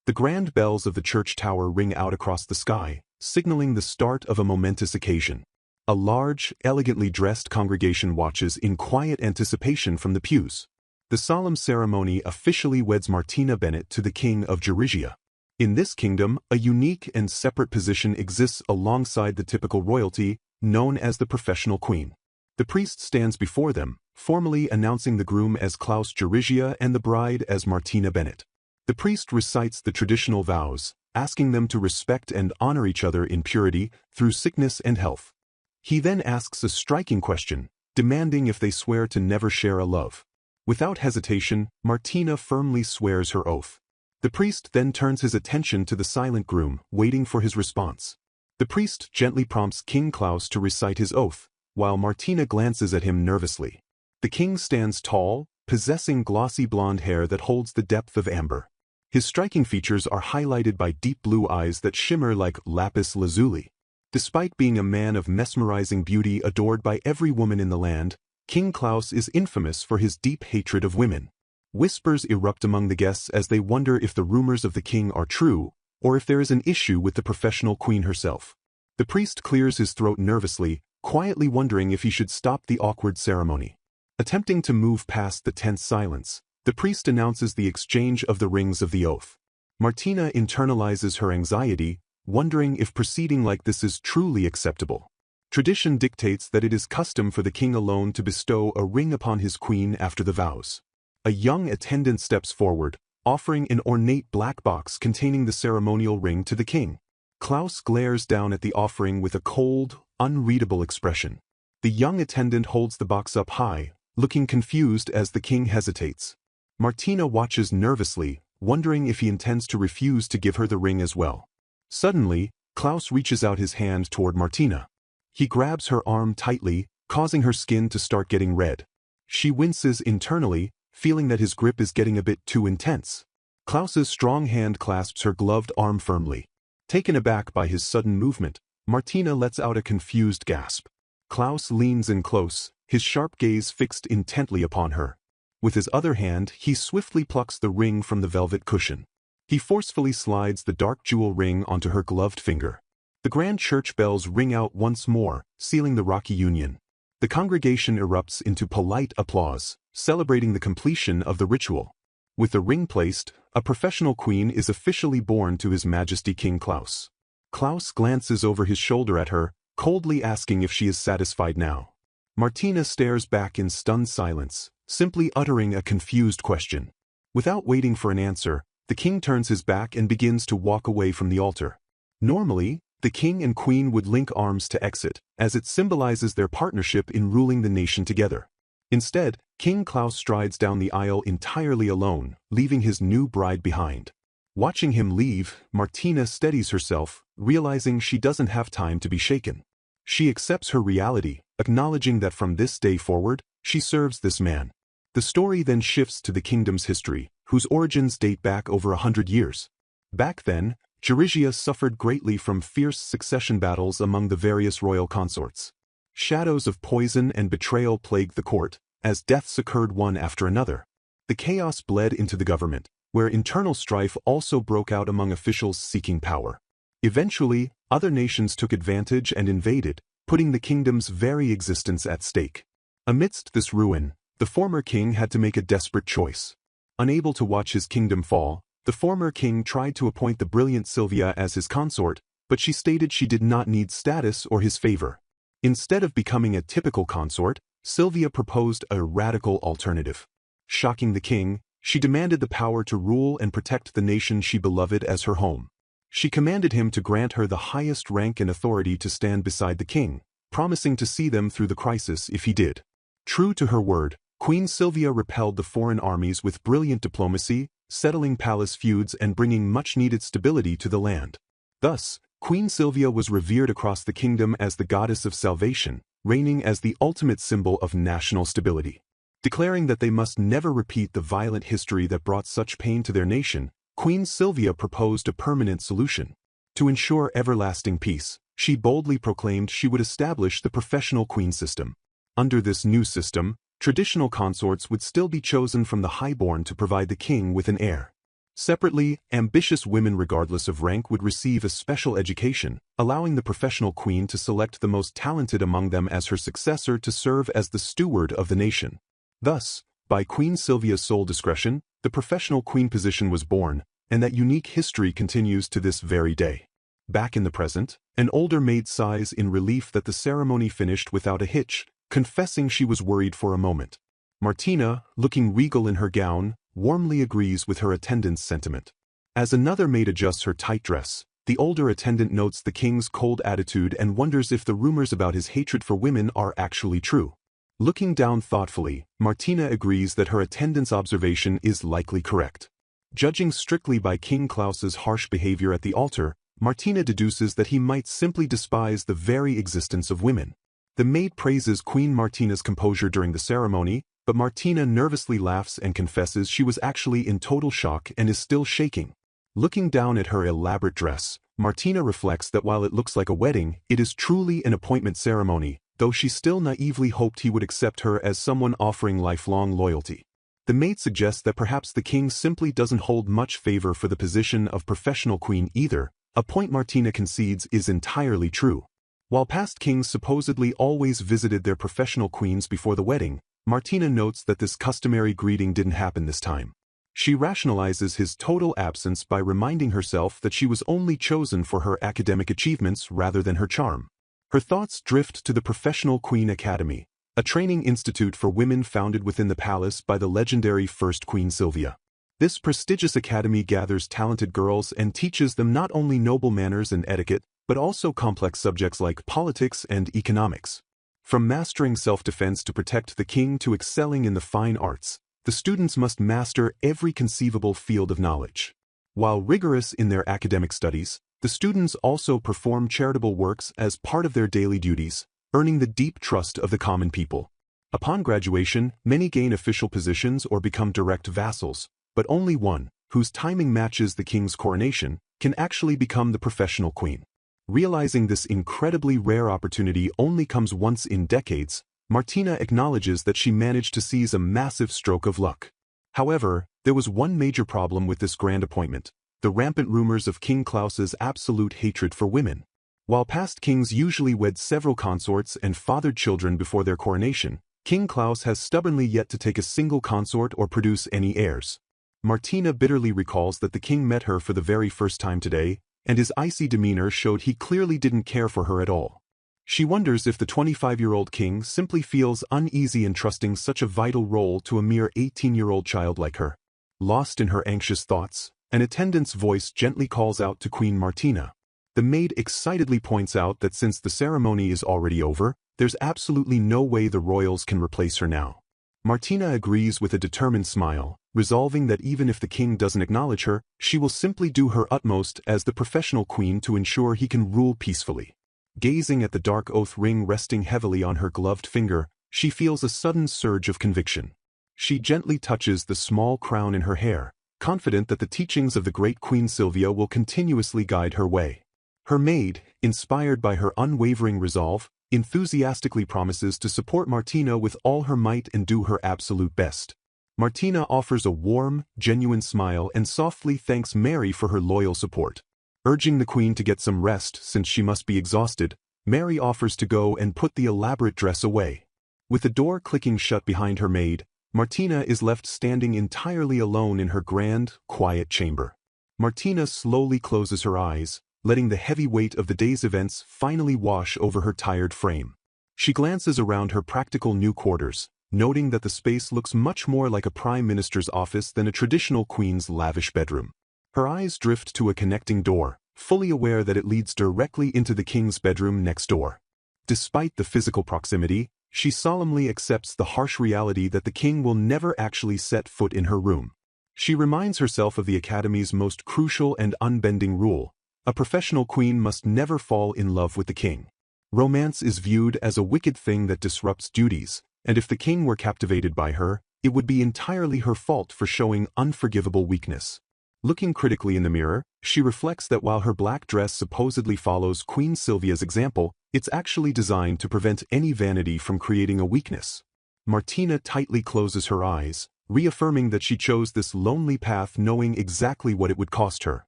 The grand bells of the church tower ring out across the sky, signaling the start of a momentous occasion. A large, elegantly dressed congregation watches in quiet anticipation from the pews. The solemn ceremony officially weds Martina Bennett to the King of Georgia. In this kingdom, a unique and separate position exists alongside the typical royalty, known as the professional queen. The priest stands before them, formally announcing the groom as Klaus Georgia and the bride as Martina Bennett. The priest recites the traditional vows, asking them to respect and honor each other in purity, through sickness and health. He then asks a striking question, demanding if they swear to never share a love. Without hesitation, Martina firmly swears her oath. The priest then turns his attention to the silent groom, waiting for his response. The priest gently prompts King Klaus to recite his oath, while Martina glances at him nervously. The king stands tall, possessing glossy blonde hair that holds the depth of amber. His striking features are highlighted by deep blue eyes that shimmer like lapis lazuli. Despite being a man of mesmerizing beauty adored by every woman in the land, King Klaus is infamous for his deep hatred of women. Whispers erupt among the guests as they wonder if the rumors of the king are true, or if there is an issue with the professional queen herself. The priest clears his throat nervously, quietly wondering if he should stop the awkward ceremony. Attempting to move past the tense silence, the priest announces the exchange of the rings of the oath. Martina internalizes her anxiety, wondering if proceeding like this is truly acceptable. Tradition dictates that it is custom for the king alone to bestow a ring upon his queen after the vows. A young attendant steps forward, offering an ornate black box containing the ceremonial ring to the king. Klaus glares down at the offering with a cold, unreadable expression. The young attendant holds the box up high, looking confused as the king hesitates. Martina watches nervously, wondering if he intends to refuse to give her the ring as well. Suddenly, Klaus reaches out his hand toward Martina. He grabs her arm tightly, causing her skin to start getting red. She winces internally, feeling that his grip is getting a bit too intense. Klaus's strong hand clasps her gloved arm firmly. Taken aback by his sudden movement, Martina lets out a confused gasp. Klaus leans in close, his sharp gaze fixed intently upon her. With his other hand, he swiftly plucks the ring from the velvet cushion. He forcefully slides the dark jewel ring onto her gloved finger. The grand church bells ring out once more, sealing the rocky union. The congregation erupts into polite applause, celebrating the completion of the ritual. With the ring placed, a professional queen is officially born to His Majesty King Klaus. Klaus glances over his shoulder at her, coldly asking if she is satisfied now. Martina stares back in stunned silence, simply uttering a confused question. Without waiting for an answer, the king turns his back and begins to walk away from the altar. Normally, the king and queen would link arms to exit, as it symbolizes their partnership in ruling the nation together. Instead, King Klaus strides down the aisle entirely alone, leaving his new bride behind. Watching him leave, Martina steadies herself, realizing she doesn't have time to be shaken. She accepts her reality, acknowledging that from this day forward, she serves this man. The story then shifts to the kingdom's history, whose origins date back over 100 years. Back then, Georgia suffered greatly from fierce succession battles among the various royal consorts. Shadows of poison and betrayal plagued the court, as deaths occurred one after another. The chaos bled into the government, where internal strife also broke out among officials seeking power. Eventually, other nations took advantage and invaded, putting the kingdom's very existence at stake. Amidst this ruin, the former king had to make a desperate choice. Unable to watch his kingdom fall, the former king tried to appoint the brilliant Sylvia as his consort, but she stated she did not need status or his favor. Instead of becoming a typical consort, Sylvia proposed a radical alternative. Shocking the king, she demanded the power to rule and protect the nation she beloved as her home. She commanded him to grant her the highest rank and authority to stand beside the king, promising to see them through the crisis if he did. True to her word, Queen Sylvia repelled the foreign armies with brilliant diplomacy, settling palace feuds and bringing much-needed stability to the land. Thus, Queen Sylvia was revered across the kingdom as the goddess of salvation, reigning as the ultimate symbol of national stability. Declaring that they must never repeat the violent history that brought such pain to their nation, Queen Sylvia proposed a permanent solution. To ensure everlasting peace, she boldly proclaimed she would establish the professional queen system. Under this new system, traditional consorts would still be chosen from the highborn to provide the king with an heir. Separately, ambitious women regardless of rank would receive a special education, allowing the professional queen to select the most talented among them as her successor to serve as the steward of the nation. Thus, by Queen Sylvia's sole discretion, the professional queen position was born, and that unique history continues to this very day. Back in the present, an older maid sighs in relief that the ceremony finished without a hitch, confessing she was worried for a moment. Martina, looking regal in her gown, warmly agrees with her attendant's sentiment. As another maid adjusts her tight dress, the older attendant notes the king's cold attitude and wonders if the rumors about his hatred for women are actually true. Looking down thoughtfully, Martina agrees that her attendant's observation is likely correct. Judging strictly by King Klaus's harsh behavior at the altar, Martina deduces that he might simply despise the very existence of women. The maid praises Queen Martina's composure during the ceremony, but Martina nervously laughs and confesses she was actually in total shock and is still shaking. Looking down at her elaborate dress, Martina reflects that while it looks like a wedding, it is truly an appointment ceremony, though she still naively hoped he would accept her as someone offering lifelong loyalty. The maid suggests that perhaps the king simply doesn't hold much favor for the position of professional queen either, a point Martina concedes is entirely true. While past kings supposedly always visited their professional queens before the wedding, Martina notes that this customary greeting didn't happen this time. She rationalizes his total absence by reminding herself that she was only chosen for her academic achievements rather than her charm. Her thoughts drift to the Professional Queen Academy, a training institute for women founded within the palace by the legendary first Queen Sylvia. This prestigious academy gathers talented girls and teaches them not only noble manners and etiquette, but also complex subjects like politics and economics. From mastering self-defense to protect the king to excelling in the fine arts, the students must master every conceivable field of knowledge. While rigorous in their academic studies, the students also perform charitable works as part of their daily duties, earning the deep trust of the common people. Upon graduation, many gain official positions or become direct vassals, but only one, whose timing matches the king's coronation, can actually become the professional queen. Realizing this incredibly rare opportunity only comes once in decades, Martina acknowledges that she managed to seize a massive stroke of luck. However, there was one major problem with this grand appointment: the rampant rumors of King Klaus's absolute hatred for women. While past kings usually wed several consorts and fathered children before their coronation, King Klaus has stubbornly yet to take a single consort or produce any heirs. Martina bitterly recalls that the king met her for the very first time today, and his icy demeanor showed he clearly didn't care for her at all. She wonders if the 25-year-old king simply feels uneasy entrusting such a vital role to a mere 18-year-old child like her. Lost in her anxious thoughts, an attendant's voice gently calls out to Queen Martina. The maid excitedly points out that since the ceremony is already over, there's absolutely no way the royals can replace her now. Martina agrees with a determined smile, resolving that even if the king doesn't acknowledge her, she will simply do her utmost as the professional queen to ensure he can rule peacefully. Gazing at the dark oath ring resting heavily on her gloved finger, she feels a sudden surge of conviction. She gently touches the small crown in her hair, confident that the teachings of the great Queen Sylvia will continuously guide her way. Her maid, inspired by her unwavering resolve, enthusiastically promises to support Martina with all her might and do her absolute best. Martina offers a warm, genuine smile and softly thanks Mary for her loyal support. Urging the queen to get some rest since she must be exhausted, Mary offers to go and put the elaborate dress away. With the door clicking shut behind her maid, Martina is left standing entirely alone in her grand, quiet chamber. Martina slowly closes her eyes, letting the heavy weight of the day's events finally wash over her tired frame. She glances around her practical new quarters, noting that the space looks much more like a prime minister's office than a traditional queen's lavish bedroom. Her eyes drift to a connecting door, fully aware that it leads directly into the king's bedroom next door. Despite the physical proximity, she solemnly accepts the harsh reality that the king will never actually set foot in her room. She reminds herself of the academy's most crucial and unbending rule: a professional queen must never fall in love with the king. Romance is viewed as a wicked thing that disrupts duties, and if the king were captivated by her, it would be entirely her fault for showing unforgivable weakness. Looking critically in the mirror, she reflects that while her black dress supposedly follows Queen Sylvia's example, it's actually designed to prevent any vanity from creating a weakness. Martina tightly closes her eyes, reaffirming that she chose this lonely path knowing exactly what it would cost her.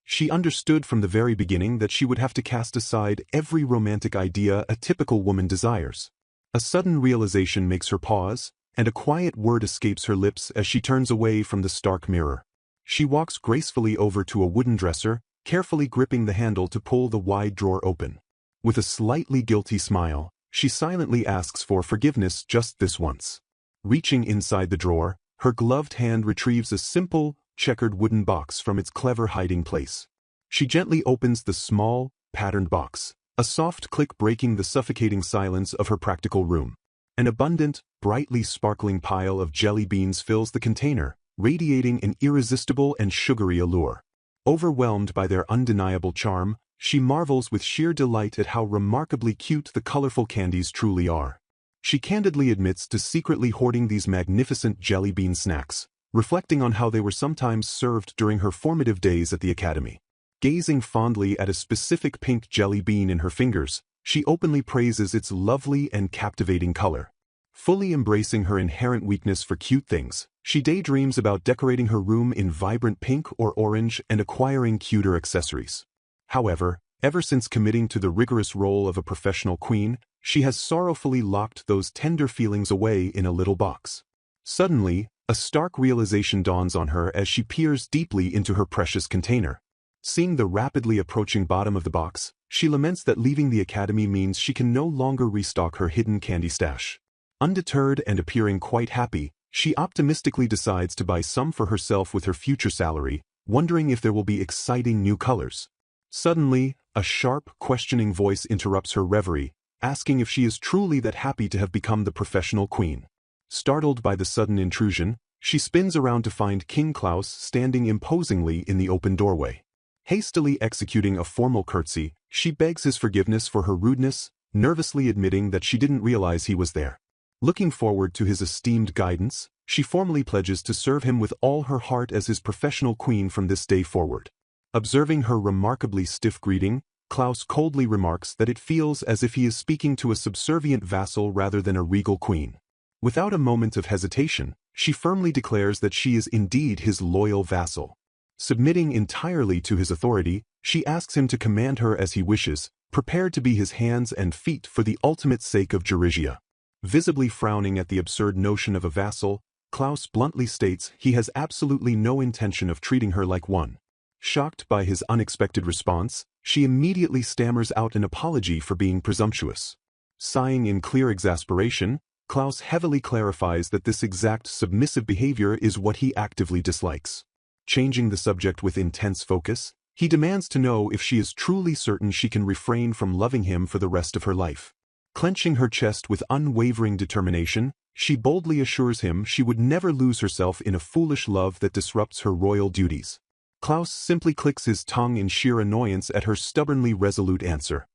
She understood from the very beginning that she would have to cast aside every romantic idea a typical woman desires. A sudden realization makes her pause, and a quiet word escapes her lips as she turns away from the stark mirror. She walks gracefully over to a wooden dresser, carefully gripping the handle to pull the wide drawer open. With a slightly guilty smile, she silently asks for forgiveness just this once. Reaching inside the drawer, her gloved hand retrieves a simple, checkered wooden box from its clever hiding place. She gently opens the small, patterned box, a soft click breaking the suffocating silence of her practical room. An abundant, brightly sparkling pile of jelly beans fills the container, radiating an irresistible and sugary allure. Overwhelmed by their undeniable charm, she marvels with sheer delight at how remarkably cute the colorful candies truly are. She candidly admits to secretly hoarding these magnificent jelly bean snacks, reflecting on how they were sometimes served during her formative days at the academy. Gazing fondly at a specific pink jelly bean in her fingers, she openly praises its lovely and captivating color. Fully embracing her inherent weakness for cute things, she daydreams about decorating her room in vibrant pink or orange and acquiring cuter accessories. However, ever since committing to the rigorous role of a professional queen, she has sorrowfully locked those tender feelings away in a little box. Suddenly, a stark realization dawns on her as she peers deeply into her precious container. Seeing the rapidly approaching bottom of the box, she laments that leaving the academy means she can no longer restock her hidden candy stash. Undeterred and appearing quite happy, she optimistically decides to buy some for herself with her future salary, wondering if there will be exciting new colors. Suddenly, a sharp, questioning voice interrupts her reverie, asking if she is truly that happy to have become the professional queen. Startled by the sudden intrusion, she spins around to find King Klaus standing imposingly in the open doorway. Hastily executing a formal curtsy, she begs his forgiveness for her rudeness, nervously admitting that she didn't realize he was there. Looking forward to his esteemed guidance, she formally pledges to serve him with all her heart as his professional queen from this day forward. Observing her remarkably stiff greeting, Klaus coldly remarks that it feels as if he is speaking to a subservient vassal rather than a regal queen. Without a moment of hesitation, she firmly declares that she is indeed his loyal vassal. Submitting entirely to his authority, she asks him to command her as he wishes, prepared to be his hands and feet for the ultimate sake of Georgia. Visibly frowning at the absurd notion of a vassal, Klaus bluntly states he has absolutely no intention of treating her like one. Shocked by his unexpected response, she immediately stammers out an apology for being presumptuous. Sighing in clear exasperation, Klaus heavily clarifies that this exact submissive behavior is what he actively dislikes. Changing the subject with intense focus, he demands to know if she is truly certain she can refrain from loving him for the rest of her life. Clenching her chest with unwavering determination, she boldly assures him she would never lose herself in a foolish love that disrupts her royal duties. Klaus simply clicks his tongue in sheer annoyance at her stubbornly resolute answer.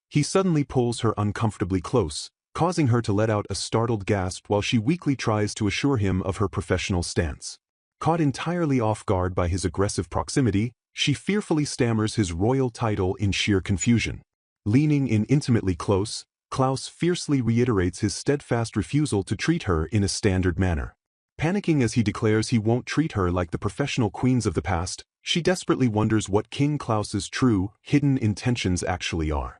He suddenly pulls her uncomfortably close, causing her to let out a startled gasp while she weakly tries to assure him of her professional stance. Caught entirely off guard by his aggressive proximity, she fearfully stammers his royal title in sheer confusion. Leaning in intimately close, Klaus fiercely reiterates his steadfast refusal to treat her in a standard manner. Panicking as he declares he won't treat her like the professional queens of the past, she desperately wonders what King Klaus's true, hidden intentions actually are.